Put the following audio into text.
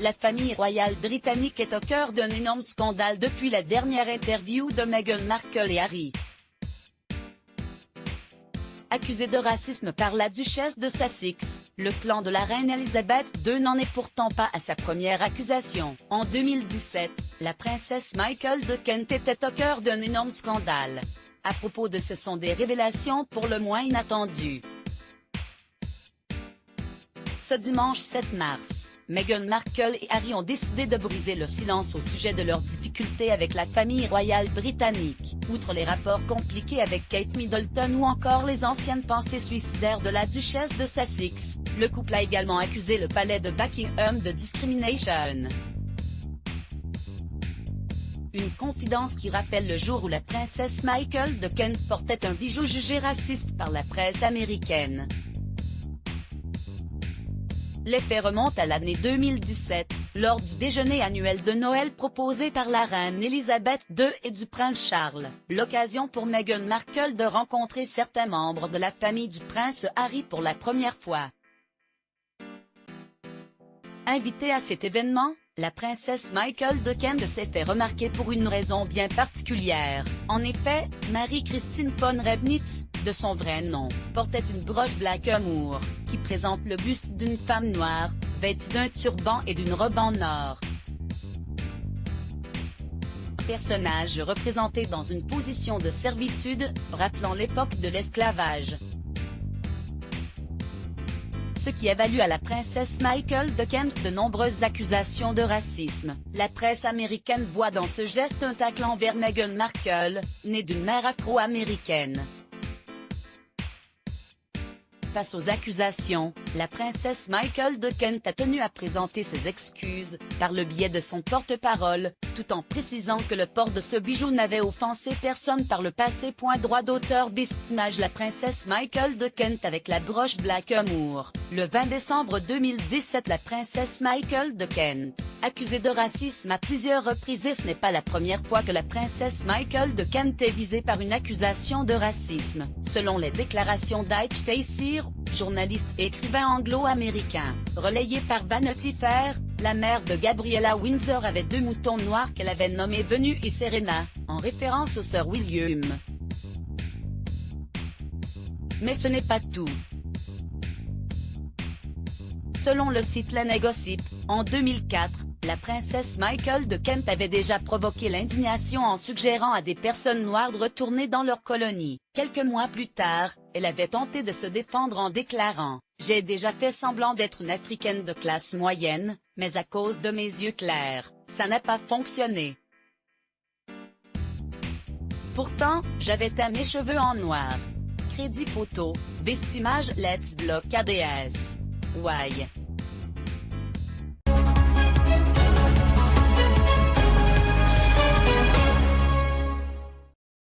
La famille royale britannique est au cœur d'un énorme scandale depuis la dernière interview de Meghan Markle et Harry. Accusé de racisme par la duchesse de Sussex, le clan de la reine Elisabeth II n'en est pourtant pas à sa première accusation. En 2017, la princesse Michael de Kent était au cœur d'un énorme scandale. À propos de ce sont des révélations pour le moins inattendues. Ce dimanche 7 mars, Meghan Markle et Harry ont décidé de briser le silence au sujet de leurs difficultés avec la famille royale britannique. Outre les rapports compliqués avec Kate Middleton ou encore les anciennes pensées suicidaires de la duchesse de Sussex, le couple a également accusé le palais de Buckingham de discrimination. Une confidence qui rappelle le jour où la princesse Michael de Kent portait un bijou jugé raciste par la presse américaine. Les faits remontent à l'année 2017, lors du déjeuner annuel de Noël proposé par la reine Elisabeth II et du prince Charles, l'occasion pour Meghan Markle de rencontrer certains membres de la famille du prince Harry pour la première fois. Invitée à cet événement, la princesse Michael de Kent s'est fait remarquer pour une raison bien particulière. En effet, Marie-Christine von Rebnitz, de son vrai nom, portait une broche Black Amour, qui présente le buste d'une femme noire, vêtue d'un turban et d'une robe en or. Un personnage représenté dans une position de servitude, rappelant l'époque de l'esclavage. Ce qui a valu à la princesse Michael de Kent de nombreuses accusations de racisme. La presse américaine voit dans ce geste un tacle envers Meghan Markle, née d'une mère afro-américaine. Face aux accusations, la princesse Michael de Kent a tenu à présenter ses excuses, par le biais de son porte-parole, tout en précisant que le port de ce bijou n'avait offensé personne par le passé. Droit d'auteur. Image la princesse Michael de Kent avec la broche Black Amour. Le 20 décembre 2017, la princesse Michael de Kent, accusée de racisme à plusieurs reprises. Ce n'est pas la première fois que la princesse Michael de Kent est visée par une accusation de racisme, selon les déclarations d'Ike Stacey, journaliste et écrivain anglo-américain, relayé par Vanity Fair. La mère de Gabriella Windsor avait deux moutons noirs qu'elle avait nommés Venu et Serena, en référence aux sœurs William. Mais ce n'est pas tout. Selon le site Lene Gossip, en 2004, la princesse Michael de Kent avait déjà provoqué l'indignation en suggérant à des personnes noires de retourner dans leur colonie. Quelques mois plus tard, elle avait tenté de se défendre en déclarant « J'ai déjà fait semblant d'être une africaine de classe moyenne, mais à cause de mes yeux clairs, ça n'a pas fonctionné. Pourtant, j'avais teint mes cheveux en noir. » Crédit photo, Vestimage Let's Block ADS. Why?